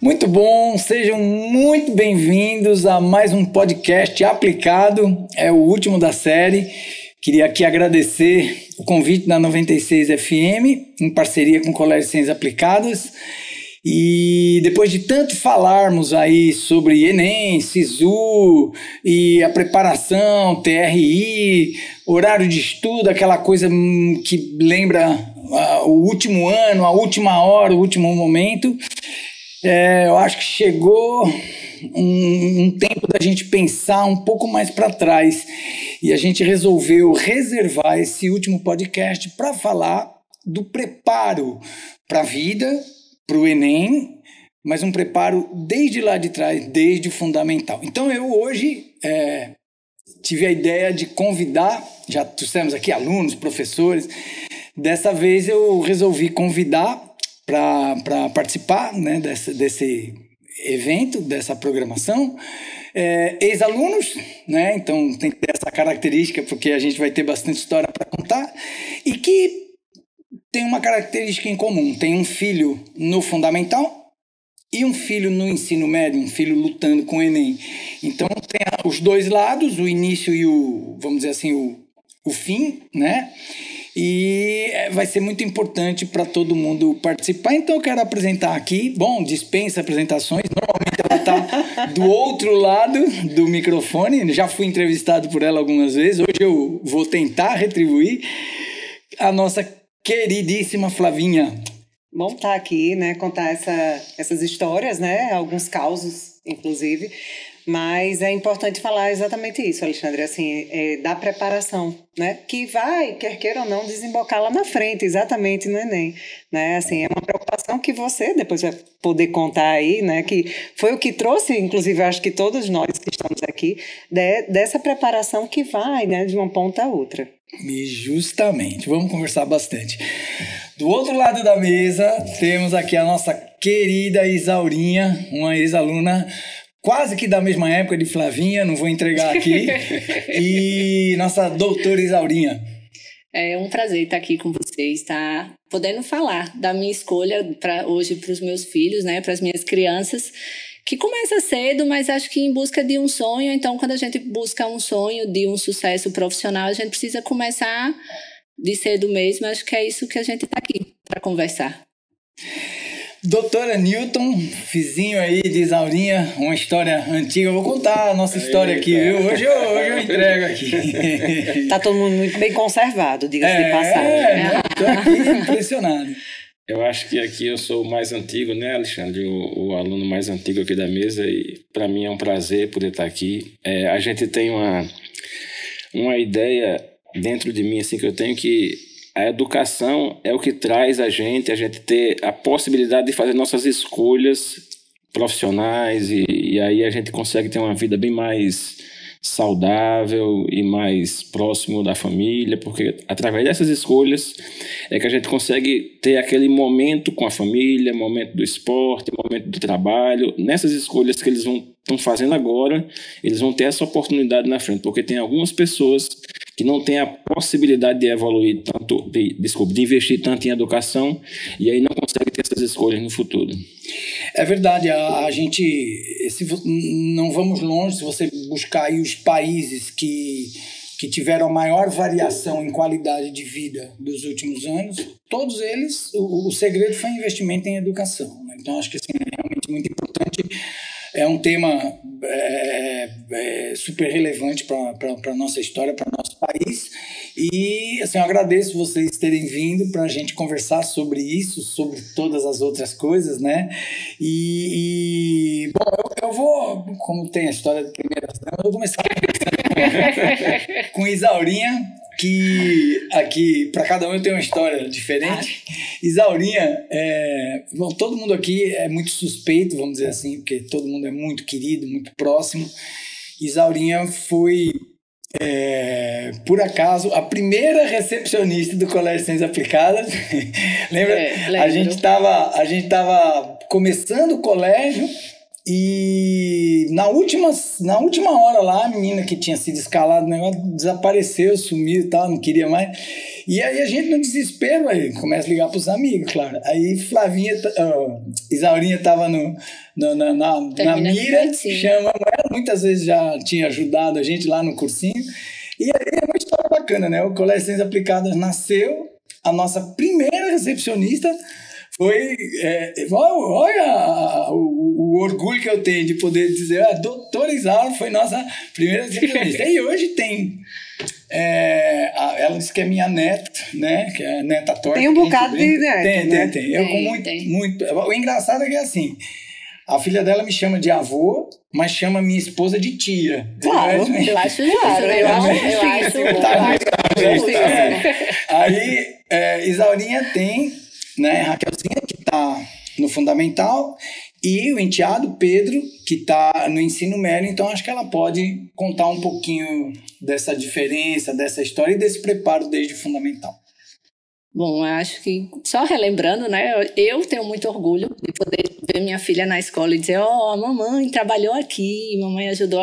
Muito bom, sejam muito bem-vindos a mais um podcast aplicado, é o último da série. Queria aqui agradecer o convite da 96 FM, em parceria com o Colégio de Ciências Aplicadas. E depois de tanto falarmos aí sobre Enem, SISU e a preparação, TRI, horário de estudo, aquela coisa que lembra o último ano, a última hora, o último momento, eu acho que chegou um tempo da gente pensar um pouco mais para trás e a gente resolveu reservar esse último podcast para falar do preparo para a vida, para o Enem, mas um preparo desde lá de trás, desde o fundamental. Então eu hoje tive a ideia de convidar, já trouxemos aqui alunos, professores, dessa vez eu resolvi convidar para participar, né, desse evento, dessa programação, ex-alunos, né, então tem que ter essa característica porque a gente vai ter bastante história para contar, e que tem uma característica em comum, tem um filho no fundamental e um filho no ensino médio, um filho lutando com o Enem. Então tem os dois lados, o início e o, vamos dizer assim, o fim, né? E vai ser muito importante para todo mundo participar. Então eu quero apresentar aqui, dispensa apresentações, normalmente ela está do outro lado do microfone, já fui entrevistado por ela algumas vezes, hoje eu vou tentar retribuir, a nossa queridíssima Flavinha. Bom estar aqui, né, contar essas histórias, né, alguns causos, inclusive, mas é importante falar exatamente isso, Alexandre, assim, da preparação, né, que vai, quer queira ou não, desembocar lá na frente, exatamente no Enem, né, assim, é uma preocupação que você depois vai poder contar aí, né, que foi o que trouxe, inclusive, eu acho que todos nós que estamos aqui, dessa preparação que vai, né, de uma ponta a outra. E justamente, vamos conversar bastante. Do outro lado da mesa, temos aqui a nossa querida Isaurinha, uma ex-aluna quase que da mesma época de Flavinha, não vou entregar aqui, e nossa doutora Isaurinha. É um prazer estar aqui com vocês, estar podendo falar da minha escolha hoje para os meus filhos, né, para as minhas crianças, que começa cedo, mas acho que em busca de um sonho. Então, quando a gente busca um sonho de um sucesso profissional, a gente precisa começar de cedo mesmo. Acho que é isso que a gente está aqui para conversar. Doutora Newton, vizinho aí de Isaurinha, uma história antiga. Eu vou contar a nossa história aqui, viu? Hoje eu entrego aqui. Tá todo mundo muito bem conservado, diga-se de passagem. Estou aqui impressionado. Eu acho que aqui eu sou o mais antigo, né, Alexandre? O aluno mais antigo aqui da mesa, e para mim é um prazer poder estar aqui. A gente tem uma ideia dentro de mim, assim, que eu tenho, que a educação é o que traz a gente ter a possibilidade de fazer nossas escolhas profissionais, e aí a gente consegue ter uma vida bem mais saudável e mais próximo da família, porque através dessas escolhas é que a gente consegue ter aquele momento com a família, momento do esporte, momento do trabalho. Nessas escolhas que eles estão fazendo agora, eles vão ter essa oportunidade na frente, porque tem algumas pessoas que não têm a possibilidade de evoluir tanto, de investir tanto em educação, e aí não consegue ter essas escolhas no futuro. É verdade, a gente, não vamos longe, se você buscar aí os países que tiveram a maior variação em qualidade de vida dos últimos anos, todos eles, o segredo foi investimento em educação, né? Então acho que assim, é realmente muito importante, é um tema super relevante para a nossa história, para o nosso país. E assim, eu agradeço vocês terem vindo para a gente conversar sobre isso, sobre todas as outras coisas, né? Eu vou, como tem a história da primeira, eu vou começar com Isaurinha, que aqui, para cada um eu tenho uma história diferente. Isaurinha, todo mundo aqui é muito suspeito, vamos dizer assim, porque todo mundo é muito querido, muito próximo. Isaurinha foi, por acaso, a primeira recepcionista do Colégio de Ciências Aplicadas. Lembra? A gente tava começando o colégio e E na última hora lá, a menina que tinha sido escalada no negócio desapareceu, sumiu e tal, não queria mais. E aí a gente, no desespero, aí começa a ligar pros amigos, claro. Aí Isaurinha tava na mira, chama ela, muitas vezes já tinha ajudado a gente lá no cursinho. E aí é uma história bacana, né? O Colégio Ciências Aplicadas nasceu, a nossa primeira recepcionista foi... olha o orgulho que eu tenho de poder dizer, a doutora Isaura foi nossa primeira recepcionista. E hoje tem... ela disse que é minha neta, né? Que é a neta torta. Tem um bocado de neto, Tem. Eu com muito... O engraçado é que é assim... A filha dela me chama de avô, mas chama minha esposa de tia. Claro, eu acho claro. Eu acho. Aí, Isaurinha tem, né, Raquelzinha, que está no fundamental, e o enteado Pedro, que está no ensino médio. Então, acho que ela pode contar um pouquinho dessa diferença, dessa história e desse preparo desde o fundamental. Bom, eu acho que, só relembrando, né, eu tenho muito orgulho de poder ver minha filha na escola e dizer, a mamãe trabalhou aqui, mamãe ajudou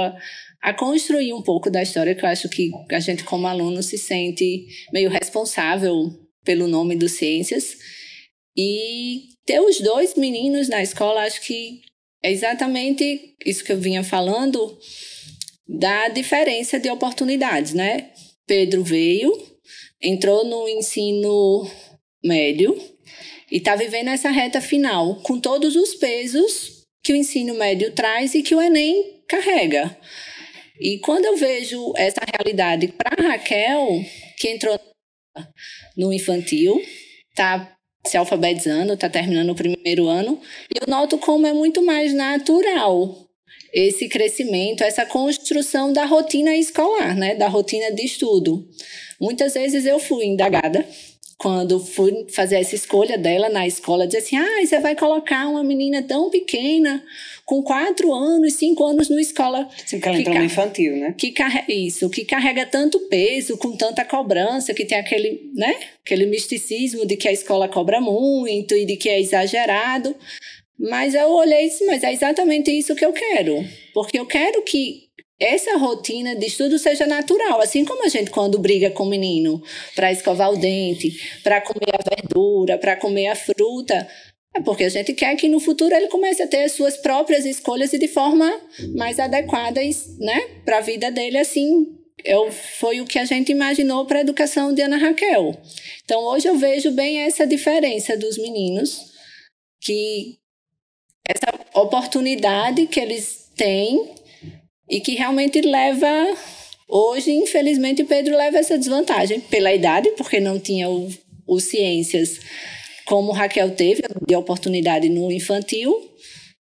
a construir um pouco da história, que eu acho que a gente como aluno se sente meio responsável pelo nome do Ciências. E ter os dois meninos na escola, acho que é exatamente isso que eu vinha falando, da diferença de oportunidades, né? Pedro veio, entrou no ensino médio e está vivendo essa reta final com todos os pesos que o ensino médio traz e que o Enem carrega. E quando eu vejo essa realidade para a Raquel, que entrou no infantil, está se alfabetizando, está terminando o primeiro ano, eu noto como é muito mais natural esse crescimento, essa construção da rotina escolar, né? Da rotina de estudo. Muitas vezes eu fui indagada, quando fui fazer essa escolha dela na escola, dizer assim, você vai colocar uma menina tão pequena, com 4 anos, 5 anos na escola. Sim, que ela entrou no infantil, né? Que carrega tanto peso, com tanta cobrança, que tem aquele misticismo de que a escola cobra muito e de que é exagerado. Mas eu olhei e disse, mas é exatamente isso que eu quero. Porque eu quero que essa rotina de estudo seja natural. Assim como a gente, quando briga com o menino para escovar o dente, para comer a verdura, para comer a fruta, é porque a gente quer que no futuro ele comece a ter as suas próprias escolhas e de forma mais adequada, né, para a vida dele. Assim, foi o que a gente imaginou para a educação de Ana Raquel. Então, hoje eu vejo bem essa diferença dos meninos, que essa oportunidade que eles têm e que realmente leva... Hoje, infelizmente, Pedro leva essa desvantagem pela idade, porque não tinha o Ciências como Raquel teve, de oportunidade no infantil,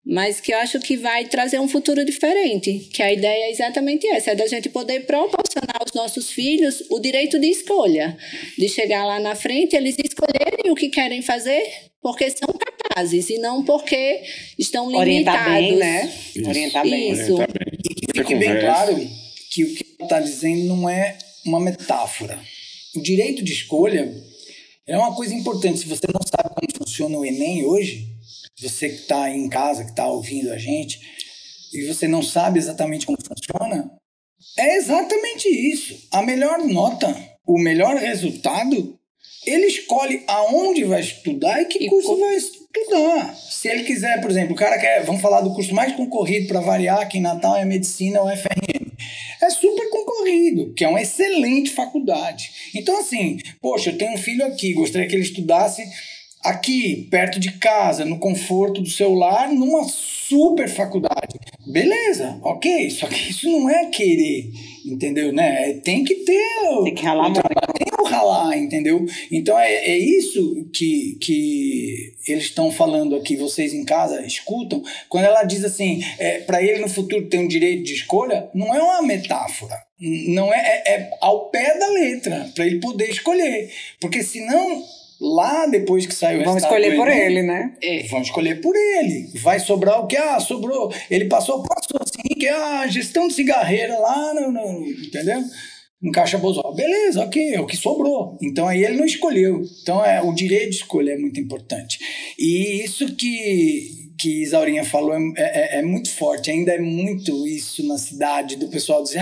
mas que eu acho que vai trazer um futuro diferente, que a ideia é exatamente essa, é da gente poder proporcionar aos nossos filhos o direito de escolha, de chegar lá na frente, eles escolherem o que querem fazer, porque são capazes, e não porque estão limitados. Orientar bem, né? Orientar bem. Isso. E que fique bem claro que o que ela está dizendo não é uma metáfora. O direito de escolha é uma coisa importante. Se você não sabe como funciona o Enem hoje, você que está aí em casa, que está ouvindo a gente, e você não sabe exatamente como funciona, é exatamente isso. A melhor nota, o melhor resultado, ele escolhe aonde vai estudar e que curso vai estudar. Se ele quiser, por exemplo, o cara quer, vamos falar do curso mais concorrido para variar aqui em Natal, é Medicina ou FRM. É super concorrido, que é uma excelente faculdade. Então, assim, poxa, eu tenho um filho aqui, gostaria que ele estudasse aqui, perto de casa, no conforto do seu lar, numa super faculdade. Beleza, ok, só que isso não é querer, entendeu, né? Tem que ter... Tem que ralar muito. Tem que ralar, entendeu? Então, é isso que eles estão falando aqui, vocês em casa escutam, quando ela diz assim, para ele no futuro ter um direito de escolha, não é uma metáfora, não é ao pé da letra, para ele poder escolher, porque senão... Lá, depois que saiu o vão escolher por ele, né? Vão escolher por ele. Vai sobrar o que? Sobrou. Ele passou assim, que a gestão de cigarreira lá, entendeu? No Caixa Bozó. Beleza, ok, é o que sobrou. Então, aí ele não escolheu. Então, o direito de escolha é muito importante. E isso que que Isaurinha falou é muito forte. Ainda é muito isso na cidade, do pessoal dizer,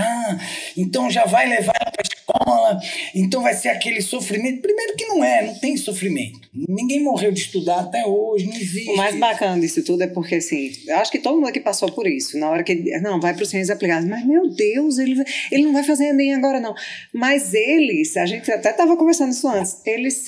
então já vai levar ela para a escola, então vai ser aquele sofrimento. Primeiro que não tem sofrimento. Ninguém morreu de estudar até hoje, não existe. O mais bacana disso tudo é porque, assim, eu acho que todo mundo aqui passou por isso. Na hora que, vai para os ciências aplicadas, mas, meu Deus, ele não vai fazer nem agora, não. Mas eles, a gente até estava conversando isso antes, eles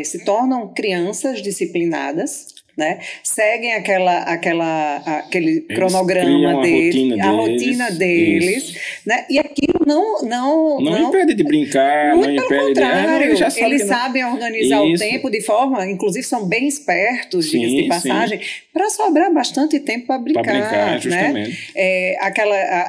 se tornam crianças disciplinadas, né? Seguem aquele cronograma deles, a rotina deles, né? E aquilo não impede de brincar, não impede de... Eles sabem organizar o tempo de forma, inclusive são bem espertos, diga-se de passagem, para sobrar bastante tempo para brincar. Para brincar, justamente. Né?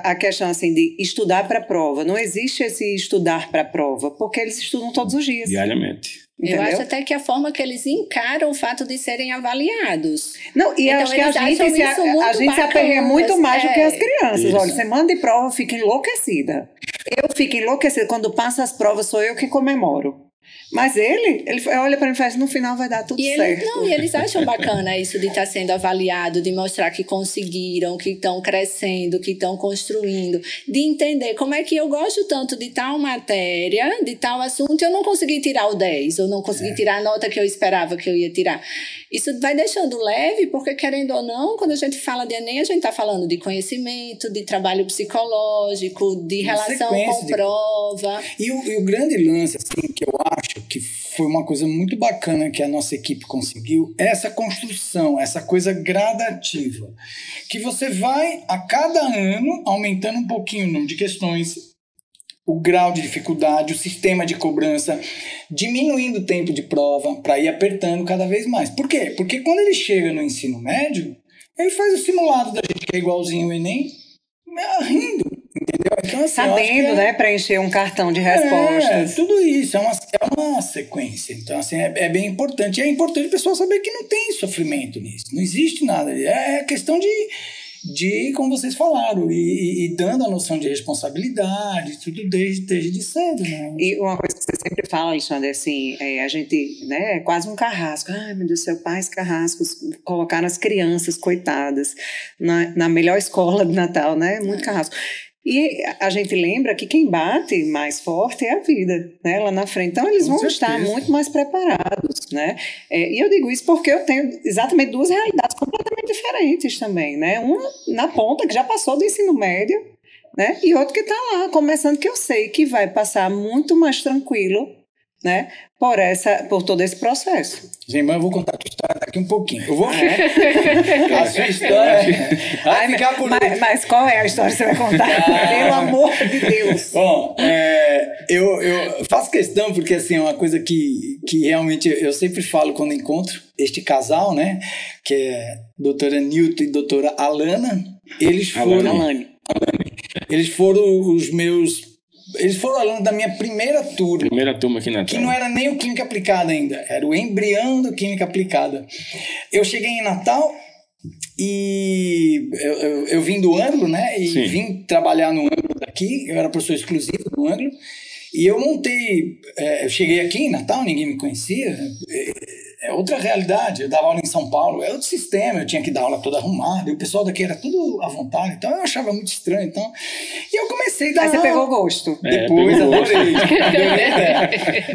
A questão assim de estudar para a prova, não existe esse estudar para a prova, porque eles estudam todos os dias. Diariamente. Entendeu? Eu acho até que a forma que eles encaram o fato de serem avaliados. Não, e então, acho que a gente se aperreia muito mais do que as crianças. Isso. Olha, você manda de prova, fica enlouquecida. Eu fico enlouquecida. Quando passa as provas, sou eu que comemoro. Mas ele olha para mim e faz, no final vai dar tudo certo. E eles acham bacana isso de estar sendo avaliado, de mostrar que conseguiram, que estão crescendo, que estão construindo, de entender como é que eu gosto tanto de tal matéria, de tal assunto, e eu não consegui tirar o 10, ou não consegui tirar a nota que eu esperava que eu ia tirar. Isso vai deixando leve, porque querendo ou não, quando a gente fala de Enem, a gente está falando de conhecimento, de trabalho psicológico, de relação com prova. E o grande lance, assim, que eu acho que foi uma coisa muito bacana que a nossa equipe conseguiu, é essa construção, essa coisa gradativa, que você vai, a cada ano, aumentando um pouquinho o número de questões, o grau de dificuldade, o sistema de cobrança, diminuindo o tempo de prova para ir apertando cada vez mais. Por quê? Porque quando ele chega no ensino médio, ele faz o simulado da gente, que é igualzinho o Enem, rindo, entendeu? Então, assim, sabendo, né, preencher um cartão de respostas. Tudo isso, é uma sequência. Então, assim, é bem importante. E é importante o pessoal saber que não tem sofrimento nisso, não existe nada. É questão de como vocês falaram, e dando a noção de responsabilidade, tudo desde cedo, né? E uma coisa que você sempre fala, Alexandre, assim, a gente, né, é quase um carrasco. Ai, meu Deus do céu, pais carrascos, colocaram as crianças, coitadas, na melhor escola de Natal, né? Muito carrasco. E a gente lembra que quem bate mais forte é a vida, né, lá na frente. Então, eles vão estar muito mais preparados, né? E eu digo isso porque eu tenho exatamente duas realidades completamente diferentes também, né? Uma na ponta, que já passou do ensino médio, né? E outro que está lá, começando, que eu sei que vai passar muito mais tranquilo, né, por todo esse processo. Irmã, eu vou contar a tua história daqui um pouquinho. Eu vou a sua história vai ficar por mas qual é a história que você vai contar? Pelo amor de Deus. Bom, eu faço questão porque, assim, é uma coisa que realmente eu sempre falo quando encontro este casal, né, que é doutora Nilton e doutora Alana. Eles foram alunos da minha primeira turma. Primeira turma aqui na Natal. Que não era nem o Química Aplicada ainda. Era o embrião do Química Aplicada. Eu cheguei em Natal e eu vim do Ângulo, né? E vim trabalhar no Ângulo daqui. Eu era professor exclusivo do Ângulo. E eu montei... eu cheguei aqui em Natal, ninguém me conhecia. É outra realidade. Eu dava aula em São Paulo, é outro sistema. Eu tinha que dar aula toda arrumada. E o pessoal daqui era tudo à vontade. Então eu achava muito estranho. Então, e eu comecei a dar aula. Você pegou gosto. Depois adorei.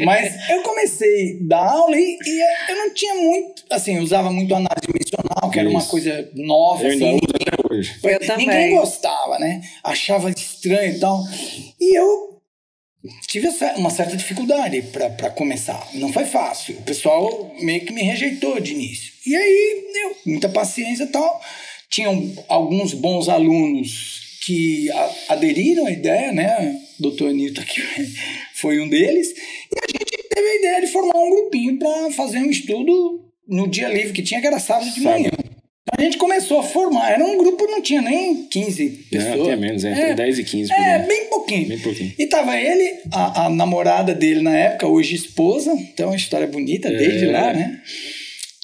Mas eu comecei a dar aula e eu não tinha muito... Assim, eu usava muito análise dimensional, que era uma coisa nova. Eu assim, ainda uso até hoje. Eu também. Ninguém gostava, né? Achava estranho e tal. E eu tive uma certa dificuldade para começar. Não foi fácil. O pessoal meio que me rejeitou de início. E aí, muita paciência e tal. Tinham alguns bons alunos que aderiram à ideia, né? O doutor Nilton aqui foi um deles. E a gente teve a ideia de formar um grupinho para fazer um estudo no dia livre que tinha, que era sábado de manhã. A gente começou a formar, era um grupo, não tinha nem 15 pessoas. Não, tinha menos, entre 10 e 15. Bem pouquinho. E tava ele, a namorada dele na época, hoje esposa, então uma história bonita desde lá, né?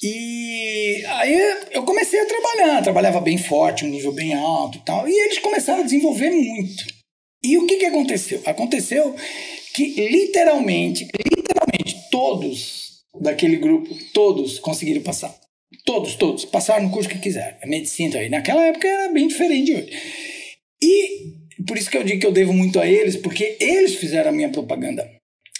E aí eu comecei a trabalhava bem forte, um nível bem alto e tal, e eles começaram a desenvolver muito. E o que aconteceu? Aconteceu que literalmente, todos daquele grupo, todos conseguiram passar. Todos, passaram no curso que quiseram. A medicina aí, naquela época era bem diferente de hoje. E por isso que eu digo que eu devo muito a eles, porque eles fizeram a minha propaganda.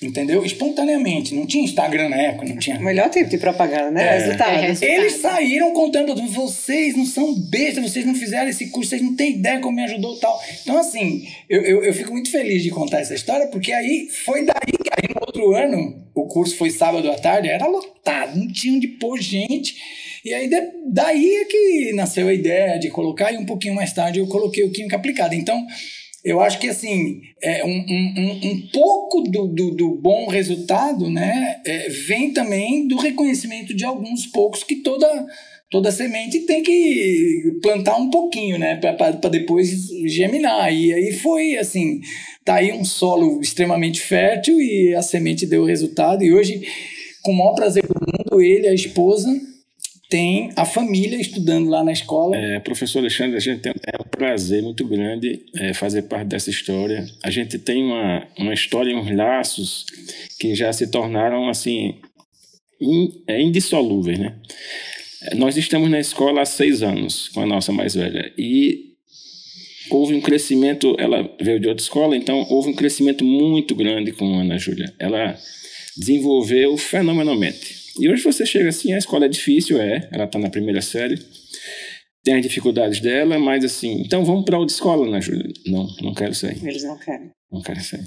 Entendeu? Espontaneamente. Não tinha Instagram na época, não tinha. O melhor tipo de propaganda, né? Resultado. Eles saíram contando, vocês não são bestas, vocês não fizeram esse curso, vocês não têm ideia como me ajudou e tal. Então, assim, eu fico muito feliz de contar essa história, porque aí foi daí que aí no outro ano, o curso foi sábado à tarde, era lotado, não tinha onde pôr gente. E aí daí é que nasceu a ideia de colocar, e um pouquinho mais tarde eu coloquei o Química Aplicada. Então, eu acho que, assim, um pouco do bom resultado, né, vem também do reconhecimento de alguns poucos que toda semente tem que plantar um pouquinho, né, para depois germinar. E aí foi, assim, tá aí um solo extremamente fértil e a semente deu resultado. E hoje, com o maior prazer do mundo, ele, a esposa, tem a família estudando lá na escola. Professor Alexandre, a gente tem um prazer muito grande fazer parte dessa história. A gente tem uma história, uns laços que já se tornaram assim indissolúveis, né? Nós estamos na escola há 6 anos com a nossa mais velha e houve um crescimento. Ela veio de outra escola, então houve um crescimento muito grande com a Ana Júlia. Ela desenvolveu fenomenalmente. E hoje você chega assim, a escola é difícil, ela está na primeira série, tem as dificuldades dela, mas assim, então vamos para outra escola, né, Júlia? Não quero sair. Eles não querem. Não quero sair.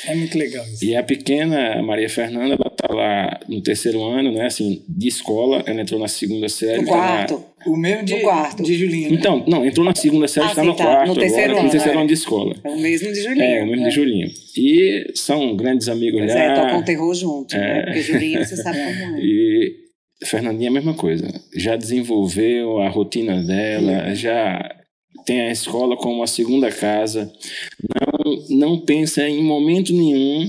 É muito legal isso. E a pequena, a Maria Fernanda, ela está lá no 3º ano, né, assim, de escola, ela entrou na 2ª série. No quarto. O mesmo de Julinho. Né? Então, não, entrou na 2ª série, está no quarto, no terceiro agora, ano, no 3º ano de escola. É o mesmo de Julinho. O mesmo de Julinho. E são grandes amigos lá. Tocam terror junto, né? Porque Julinho, você sabe como é. E Fernandinha, a mesma coisa. Já desenvolveu a rotina dela, já tem a escola como a segunda casa. Não pensa em momento nenhum,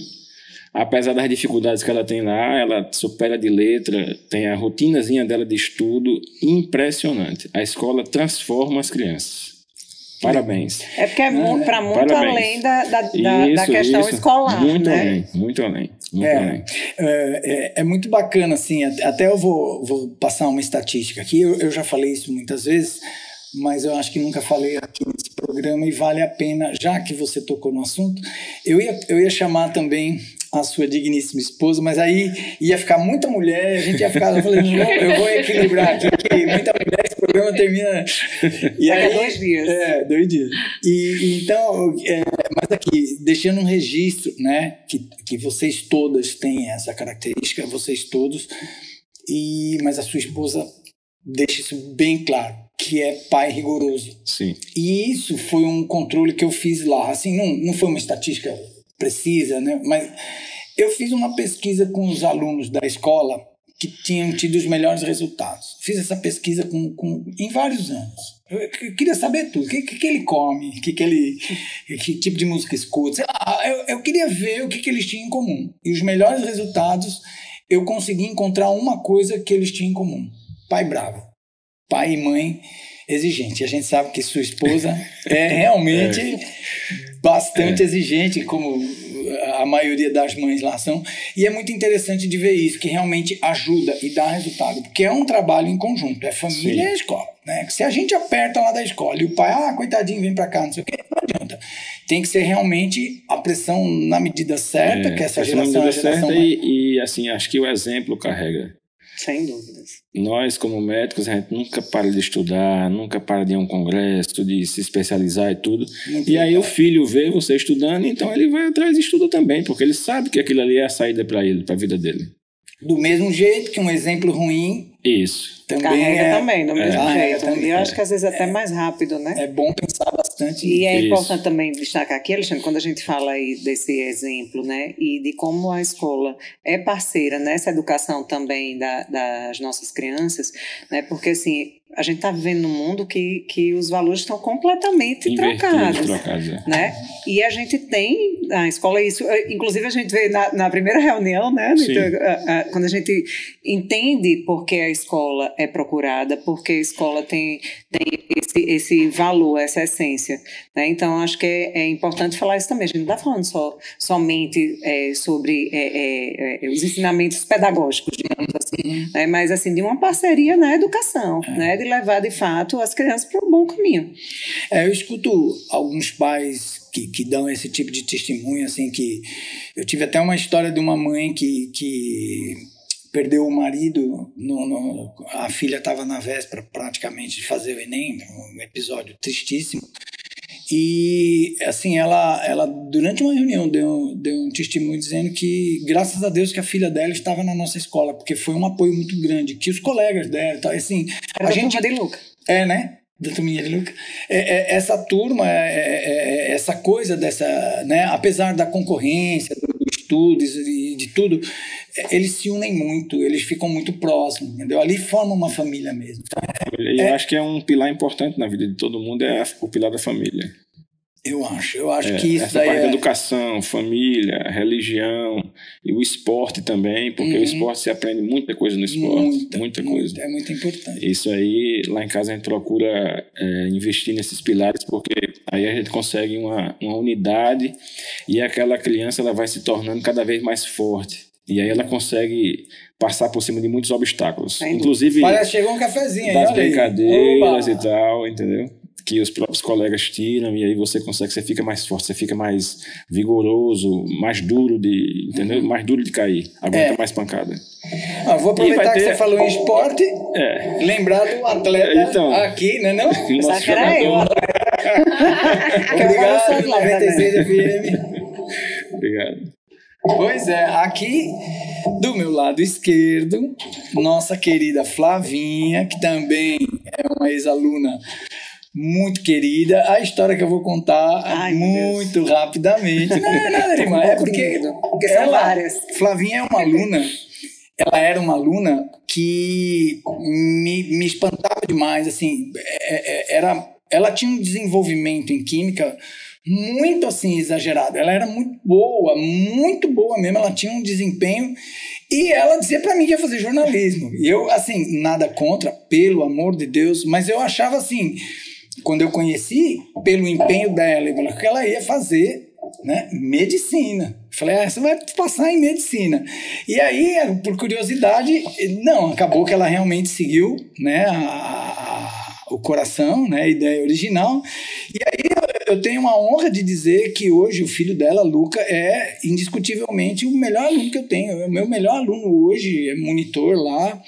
apesar das dificuldades que ela tem lá, ela supera de letra, tem a rotinazinha dela de estudo impressionante. A escola transforma as crianças. Parabéns. É porque é para muito além da questão escolar. Muito né? além, muito além. É muito bacana, assim, até eu vou passar uma estatística aqui, eu já falei isso muitas vezes, mas eu acho que nunca falei aqui nesse programa e vale a pena, já que você tocou no assunto, eu ia chamar também a sua digníssima esposa, mas aí ia ficar muita mulher, a gente ia ficar, eu falei, não, eu vou equilibrar aqui, porque muita mulher, esse programa termina... E aí, 2 dias. 2 dias. E então, mas aqui, deixando um registro, né, que vocês todas têm essa característica, vocês todos, mas a sua esposa deixa isso bem claro, que é pai rigoroso. Sim. E isso foi um controle que eu fiz lá, assim, não foi uma estatística precisa, né? Mas eu fiz uma pesquisa com os alunos da escola que tinham tido os melhores resultados. Fiz essa pesquisa em vários anos. Eu queria saber tudo. O que ele come, que tipo de música escuta. Eu queria ver o que eles tinham em comum. E os melhores resultados, eu consegui encontrar uma coisa que eles tinham em comum. Pai bravo. Pai e mãe exigente. A gente sabe que sua esposa é realmente bastante exigente, como a maioria das mães lá são. E é muito interessante de ver isso, que realmente ajuda e dá resultado. Porque é um trabalho em conjunto. É família e a escola. Né? Se a gente aperta lá da escola e o pai, coitadinho, vem pra cá, não sei o quê, não adianta. Tem que ser realmente a pressão na medida certa, que essa geração é a geração... E assim, acho que o exemplo carrega. Sem dúvidas. Nós, como médicos, a gente nunca para de estudar, nunca para de ir a um congresso, de se especializar e tudo. Muito e aí legal. O filho vê você estudando, então ele vai atrás e estuda também, porque ele sabe que aquilo ali é a saída para ele, para a vida dele. Do mesmo jeito que um exemplo ruim... Isso. Também carrega também, do mesmo jeito. Também, eu acho que às vezes até mais rápido, né? É bom pensar bastante. E é importante também destacar aqui, Alexandre, quando a gente fala aí desse exemplo, né? E de como a escola é parceira nessa educação também das nossas crianças, né? Porque, assim, a gente está vivendo num mundo que os valores estão completamente trocados. Né? E a gente tem na escola isso, inclusive a gente vê na primeira reunião, né? Quando a gente entende por que a escola é procurada, porque a escola tem esse esse valor, essa essência, né? Então, acho que é importante falar isso também. A gente não está falando somente sobre os ensinamentos pedagógicos, digamos assim, né? Mas assim, de uma parceria na educação, né? De levar, de fato, as crianças para um bom caminho. Eu escuto alguns pais que dão esse tipo de testemunho, assim, que eu tive até uma história de uma mãe que perdeu o marido, a filha estava na véspera praticamente de fazer o Enem, um episódio tristíssimo, e assim, ela durante uma reunião deu um testemunho dizendo que graças a Deus que a filha dela estava na nossa escola, porque foi um apoio muito grande, que os colegas dela, assim, a gente de Luca. Né? Da turminha de Luca. Essa turma, essa coisa dessa, né? Apesar da concorrência, dos estudos e de tudo, eles se unem muito, eles ficam muito próximos, entendeu? Ali formam uma família mesmo. Eu acho que é um pilar importante na vida de todo mundo, o pilar da família. Eu acho que isso essa parte da educação, família, religião e o esporte também, porque o esporte se aprende muita coisa no esporte, muita coisa. É muito importante. Isso aí, lá em casa a gente procura investir nesses pilares, porque aí a gente consegue uma unidade e aquela criança ela vai se tornando cada vez mais forte. E aí ela consegue passar por cima de muitos obstáculos. Inclusive, parece que chegou um cafezinho das brincadeiras e tal, entendeu? Que os próprios colegas tiram, e aí você fica mais forte, você fica mais vigoroso, mais duro entendeu? Mais duro de cair, aguenta mais pancada. Vou aproveitar que você falou em esporte, lembrar do atleta aqui, né não? Só que era eu. Obrigado, 96 FM. Obrigado. Pois aqui do meu lado esquerdo, nossa querida Flavinha, que também é uma ex-aluna muito querida. A história que eu vou contar muito rapidamente. Não é nada demais. É porque são várias. Flavinha é uma aluna. Ela era uma aluna que me espantava demais. Assim, ela tinha um desenvolvimento em química muito assim exagerado. Ela era muito boa mesmo. Ela tinha um desempenho. E ela dizia para mim que ia fazer jornalismo. E eu, assim, nada contra, pelo amor de Deus, mas eu achava assim, quando eu conheci, pelo empenho dela, que ela ia fazer, né, medicina. Falei, você vai passar em medicina. E aí, por curiosidade, não, acabou que ela realmente seguiu, né, o coração, né, a ideia original. E aí eu tenho uma honra de dizer que hoje o filho dela, Luca, é indiscutivelmente o melhor aluno que eu tenho. O meu melhor aluno hoje é monitor lá.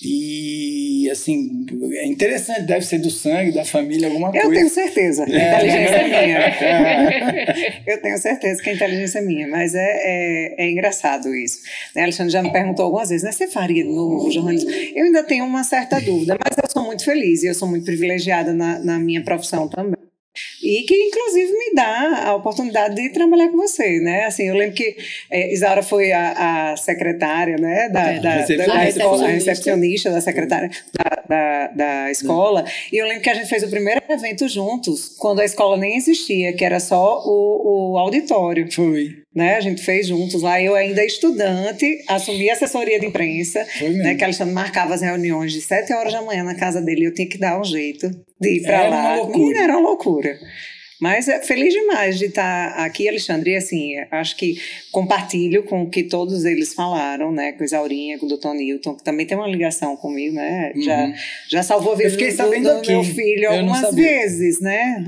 E, assim, é interessante, deve ser do sangue, da família, alguma coisa. Eu tenho certeza que a inteligência é minha. Eu tenho certeza que a inteligência é minha, mas é engraçado isso. Né, Alexandre já me perguntou algumas vezes, né, você faria no jornalismo? Eu ainda tenho uma certa dúvida, mas eu sou muito feliz e eu sou muito privilegiada na minha profissão também. E que, inclusive, me dá a oportunidade de trabalhar com você, né? Assim, eu lembro que Isaura foi a secretária, né, da escola, a recepcionista da secretária da escola, e eu lembro que a gente fez o primeiro evento juntos, quando a escola nem existia, que era só o auditório. Foi. Né, a gente fez juntos lá, eu ainda estudante, assumi a assessoria de imprensa, né, que Alexandre marcava as reuniões de 7 horas da manhã na casa dele, eu tinha que dar um jeito de ir para lá. Menina, era uma loucura. Mas feliz demais de estar aqui, Alexandre, e assim, acho que compartilho com o que todos eles falaram, né, com a Isaurinha, com o Dr. Newton, que também tem uma ligação comigo, né, já salvou a vida do meu filho algumas vezes, né,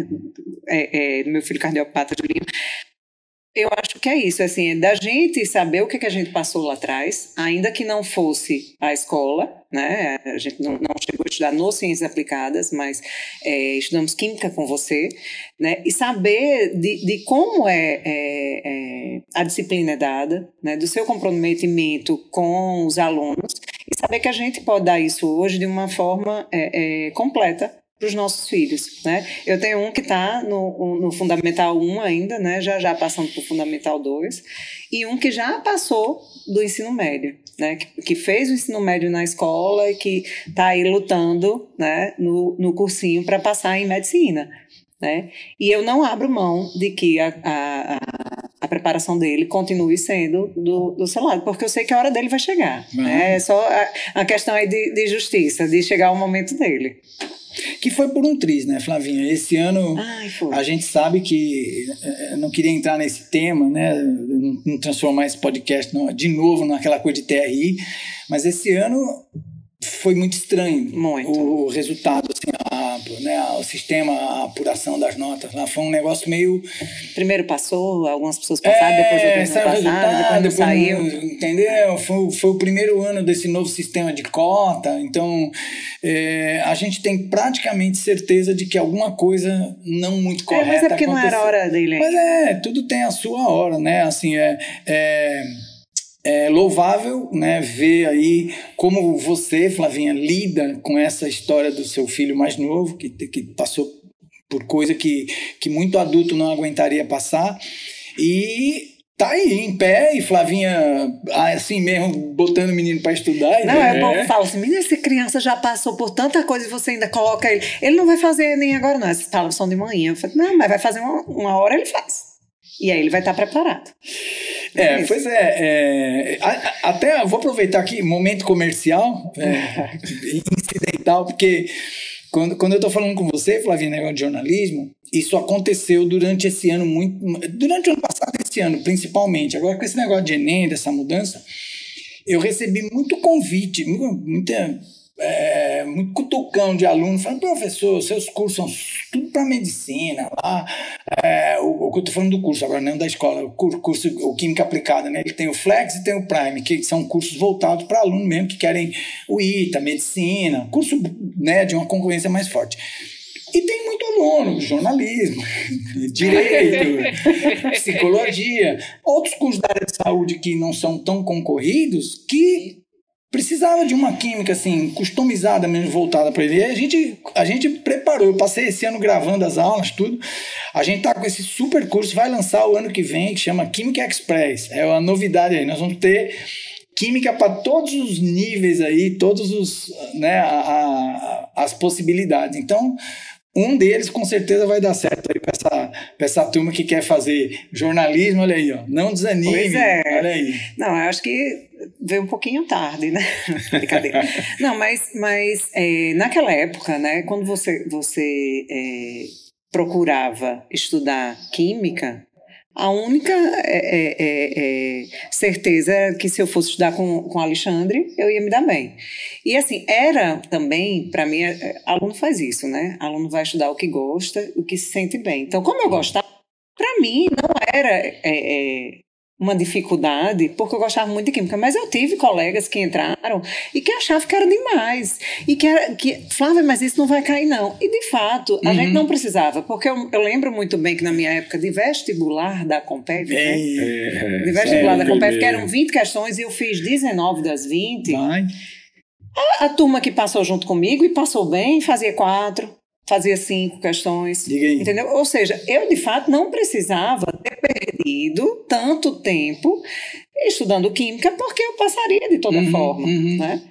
do meu filho cardiopata Julinho. Eu acho que é isso, assim, é da gente saber o que a gente passou lá atrás, ainda que não fosse a escola, né? A gente não chegou a estudar no Ciências Aplicadas, mas estudamos Química com você, né? E saber de como a disciplina é dada, né? Do seu comprometimento com os alunos, e saber que a gente pode dar isso hoje de uma forma completa para os nossos filhos, né? Eu tenho um que está no Fundamental 1 ainda, né? Já passando para o Fundamental 2, e um que já passou do ensino médio, né? Que fez o ensino médio na escola e que está aí lutando, né? No cursinho para passar em medicina, né? E eu não abro mão de que a preparação dele continue sendo do seu lado, porque eu sei que a hora dele vai chegar, né? É só a questão aí de justiça, de chegar ao momento dele. Que foi por um triz, né, Flavinha? Esse ano a gente sabe que não queria entrar nesse tema, né, não transformar esse podcast de novo naquela coisa de TRI, mas esse ano foi muito estranho. Muito. O resultado, assim, o sistema, a apuração das notas lá foi um negócio meio... Primeiro passou, algumas pessoas passaram, depois outras não passaram, depois não saiu. Entendeu? Foi o primeiro ano desse novo sistema de cota, então a gente tem praticamente certeza de que alguma coisa não muito correta mas é porque aconteceu. Não era hora dele. Mas tudo tem a sua hora, né? Assim, é louvável, né, ver aí como você, Flavinha, lida com essa história do seu filho mais novo, que passou por coisa que muito adulto não aguentaria passar, e tá aí em pé, e Flavinha assim mesmo botando o menino para estudar. Não, é bom que fala assim, menina, essa criança já passou por tanta coisa e você ainda coloca ele não vai fazer nem agora não, essas palavras são de manhã. Eu falei, não, mas vai fazer uma hora, ele faz. E aí ele vai estar preparado. Pois é. Até vou aproveitar aqui, momento comercial, incidental, porque quando eu estou falando com você, Flavinha, negócio de jornalismo, isso aconteceu durante esse ano, durante o ano passado e esse ano, principalmente. Agora, com esse negócio de Enem, dessa mudança, eu recebi muito convite, muito cutucão de aluno, falando, professor, seus cursos são tudo para medicina, lá, o que eu estou falando do curso agora, não da escola, o Química Aplicada, né? Ele tem o Flex e tem o Prime, que são cursos voltados para alunos mesmo que querem o ITA, medicina, curso, né, de uma concorrência mais forte. E tem muito aluno, jornalismo, direito, psicologia, outros cursos da área de saúde que não são tão concorridos, que precisava de uma química assim, customizada mesmo, voltada para ele. E a gente preparou, eu passei esse ano gravando as aulas, tudo. A gente tá com esse super curso, vai lançar o ano que vem, que chama Química Express. É uma novidade aí, nós vamos ter química para todos os níveis aí, todos os, né, as possibilidades. Então, um deles com certeza vai dar certo aí para essa turma que quer fazer jornalismo, olha aí, ó. Não desanime. Pois é. Olha aí. Não, eu acho que veio um pouquinho tarde, né? Brincadeira. Não, mas naquela época, né, quando você procurava estudar química, a única certeza era que se eu fosse estudar com Alexandre, eu ia me dar bem. E assim, era também, para mim, aluno faz isso, né? Aluno vai estudar o que gosta, o que se sente bem. Então, como eu gostava, para mim não era uma dificuldade, porque eu gostava muito de química, mas eu tive colegas que entraram e que achavam que era demais, e que Flávia, mas isso não vai cair não, e de fato, a gente não precisava, porque eu lembro muito bem que na minha época de vestibular da Compev, de vestibular da Compev, que eram 20 questões e eu fiz 19 das 20, a turma que passou junto comigo e passou bem, fazia 4, fazia 5 questões, entendeu? Ou seja, eu de fato não precisava ter perdido tanto tempo estudando química, porque eu passaria de toda forma, né?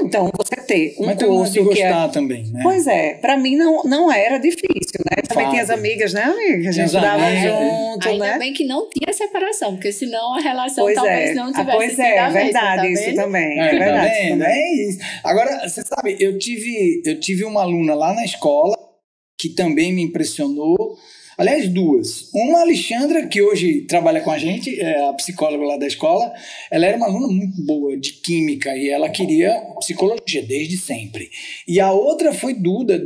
Então, você ter um curso que gostar também, né? Pois é, para mim não era difícil, né? Também tinha as amigas, né, amiga? A gente estudava junto, ainda né? bem que não tinha separação, porque senão a relação talvez não tivesse Pois é, verdade, tá isso também. É verdade. Tá vendo? É isso. Agora, você sabe, eu tive uma aluna lá na escola que também me impressionou. Aliás, 2. Uma, a Alexandra, que hoje trabalha com a gente, é a psicóloga lá da escola. Ela era uma aluna muito boa de química e ela queria psicologia desde sempre. E a outra foi Duda,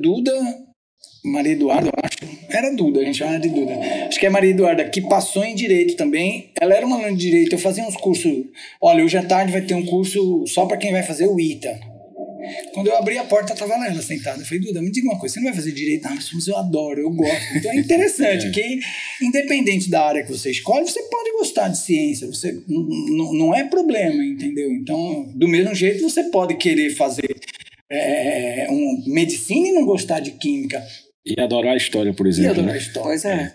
Maria Eduarda, eu acho. Era Duda, a gente chamava de Duda. Acho que é Maria Eduarda, que passou em Direito também. Ela era uma aluna de Direito, eu fazia uns cursos. Olha, hoje à tarde vai ter um curso só para quem vai fazer o ITA. Quando eu abri a porta, estava lá ela sentada. Eu falei, Duda, me diga uma coisa, você não vai fazer direito? Não, mas eu adoro, eu gosto. Então é interessante que, independente da área que você escolhe, você pode gostar de ciência. Você não é problema, entendeu? Então, do mesmo jeito, você pode querer fazer medicina e não gostar de química. E adorar a história, por exemplo. E adorar né? a história. Pois é.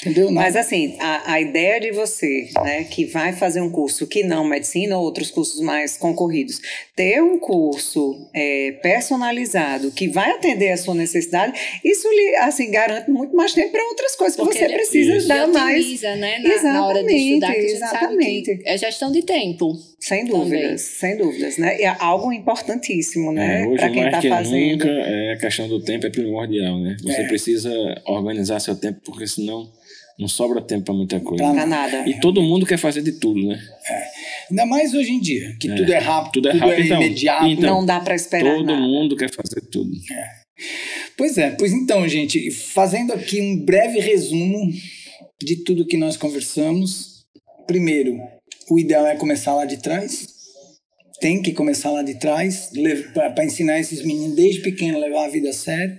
Entendeu? Mas assim, a ideia de você, né, que vai fazer um curso que não medicina ou outros cursos mais concorridos, ter um curso personalizado que vai atender a sua necessidade, isso lhe assim, garante muito mais tempo para outras coisas porque que você precisa dar mais. Né, na hora de estudar, que a gente sabe que é gestão de tempo. Sem dúvidas, sem dúvidas, né? É algo importantíssimo, né? Hoje, para quem mais está que fazendo. nunca, a questão do tempo é primordial, né? Você precisa organizar seu tempo, porque senão não sobra tempo para muita coisa. Para nada. E todo mundo quer fazer de tudo, né? Ainda mais hoje em dia, que tudo é rápido, tudo é rápido. Então, imediato. Não dá para esperar todo nada. mundo quer fazer tudo. Pois então, gente, fazendo aqui um breve resumo de tudo que nós conversamos. Primeiro, o ideal é começar lá de trás. Tem que começar lá de trás, para ensinar esses meninos desde pequeno a levar a vida a sério.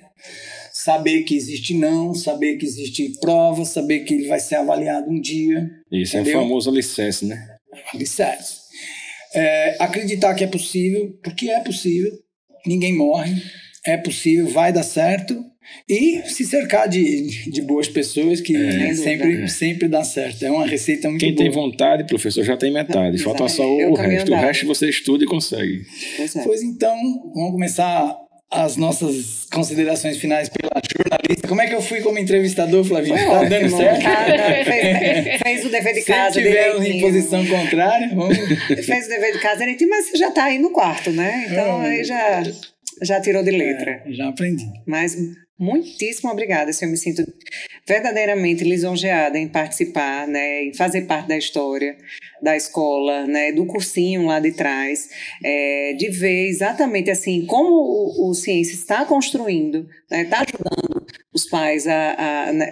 Saber que existe não, saber que existe prova, saber que ele vai ser avaliado um dia. Isso, entendeu? é o famoso alicerce, né? Alicerce. Acreditar que é possível, porque é possível. Ninguém morre. É possível, vai dar certo. E se cercar de boas pessoas, que sempre dá certo. É uma receita muito Quem boa. tem vontade, professor, já tem metade. Falta só o resto. O resto você estuda e consegue. Pois então, vamos começar as nossas considerações finais pela jornalista. Como é que eu fui como entrevistador, Flavinho? Tá dando certo? Fez o dever de casa. Se tivermos em posição contrária, vamos... Fez o dever de casa direitinho, mas você já está aí no quarto, né? Então aí já tirou de letra. Já aprendi. Mas muitíssimo obrigada, eu me sinto verdadeiramente lisonjeada em participar, né, em fazer parte da história da escola, né, do cursinho lá de trás, de ver exatamente assim como o Ciência está construindo, né, está ajudando os pais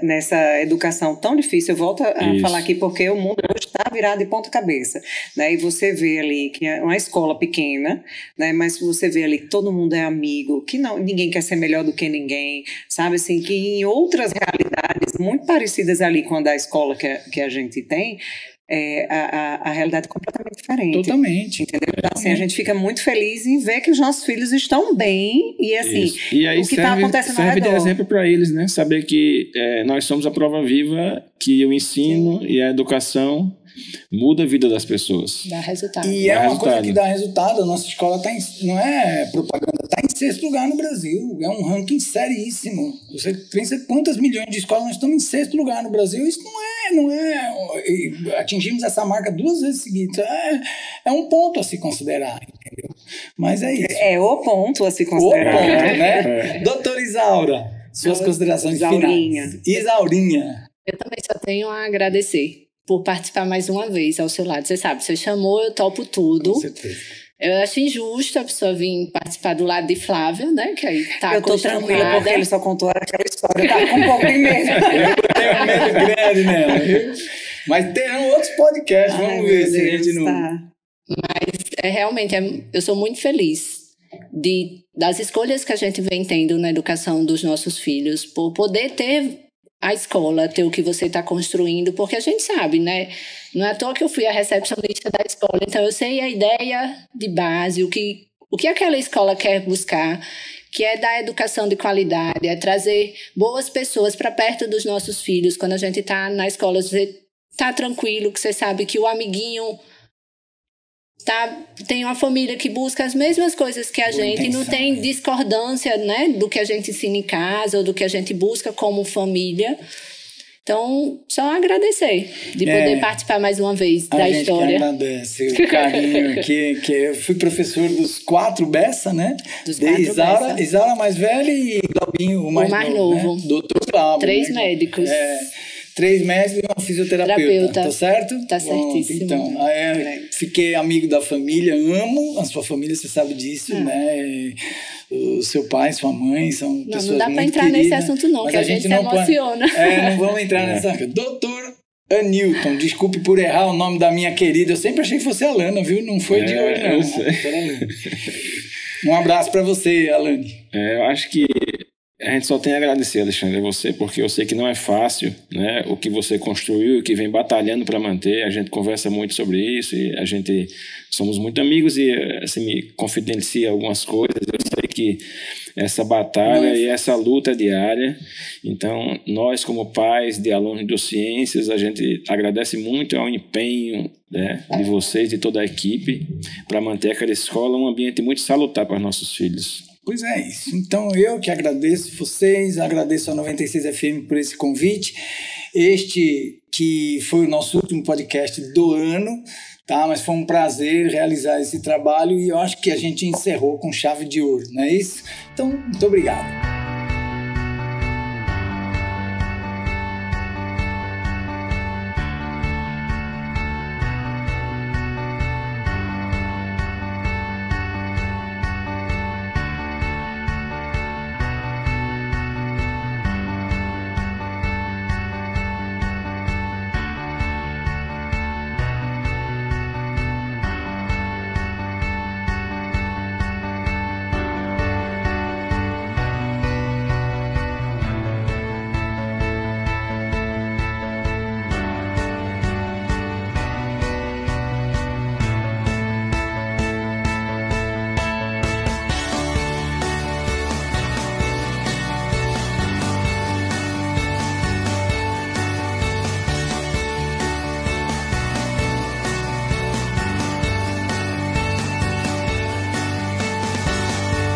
nessa educação tão difícil. Eu volto a falar aqui porque o mundo hoje está virado de ponta cabeça, né, e você vê ali que é uma escola pequena, né, mas você vê ali que todo mundo é amigo, que ninguém quer ser melhor do que ninguém, sabe, assim, que em outras realidades muito parecidas ali com a da escola que a gente tem, a realidade é completamente diferente. Totalmente. Entendeu? Então, assim, a gente fica muito feliz em ver que os nossos filhos estão bem e, assim, e aí o que está acontecendo serve de exemplo para eles, né? Saber que nós somos a prova viva, que o ensino e a educação muda a vida das pessoas. Dá resultado. E é uma coisa que dá resultado. A nossa escola não é propaganda, está em 6º lugar no Brasil. É um ranking seríssimo. Você pensa quantas milhões de escolas nós estamos em 6º lugar no Brasil. Isso não é. Atingimos essa marca 2 vezes seguidas. É um ponto a se considerar, entendeu? Mas é isso. É o ponto a se considerar. O ponto, né? Doutora Isaura, suas considerações finais. Isaurinha. Eu também só tenho a agradecer por participar mais uma vez ao seu lado. Você sabe, você chamou, eu topo tudo. Com certeza. Eu acho injusto a pessoa vir participar do lado de Flávia, né? Que aí tá eu tô tranquila porque ele só contou aquela história. Tá com um pouco de medo. Eu tenho um medo grande nela, viu? Mas terão outros podcasts, vamos ver se a gente não... Mas realmente, eu sou muito feliz das escolhas que a gente vem tendo na educação dos nossos filhos, por poder ter a escola, ter o que você está construindo, porque a gente sabe, né? Não é à toa que eu fui a recepcionista da escola, então eu sei a ideia de base, o que aquela escola quer buscar, que é dar educação de qualidade, é trazer boas pessoas para perto dos nossos filhos. Quando a gente está na escola, você está tranquilo, que você sabe que o amiguinho tem uma família que busca as mesmas coisas que a gente, não tem discordância, né, do que a gente ensina em casa ou do que a gente busca como família. Então, só agradecer de poder participar mais uma vez da história. A gente agradece o carinho aqui, que eu fui professor dos 4 Bessa, né? Dos 4 Bessa. Isaura mais velha e Glaubinho o mais novo. Né? Doutor Glaubo. 3 médicos. 3 médicos e uma fisioterapeuta. Tá certo? Tá certíssimo. Então, fiquei amigo da família, amo a sua família, você sabe disso, né? O seu pai, sua mãe são pessoas não dá muito para entrar queridas, nesse assunto não, que a gente se emociona. Não vamos entrar nessa... Doutor Anilton, desculpe por errar o nome da minha querida, eu sempre achei que fosse a Alana, viu? Não foi de hoje, não. Um abraço para você, Alane. Eu acho que a gente só tem a agradecer, Alexandre, a você, porque eu sei que não é fácil, né, o que você construiu e que vem batalhando para manter. A gente conversa muito sobre isso e a gente somos muito amigos e você me confidencia algumas coisas. Eu sei que essa batalha e essa luta é diária. Então, nós como pais de alunos de ciências, a gente agradece muito ao empenho, né, de vocês e toda a equipe para manter aquela escola um ambiente muito salutar para nossos filhos. Pois é isso. Então eu que agradeço vocês, agradeço a 96 FM por esse convite. Este que foi o nosso último podcast do ano, tá? Mas foi um prazer realizar esse trabalho e eu acho que a gente encerrou com chave de ouro, não é isso? Então, muito obrigado.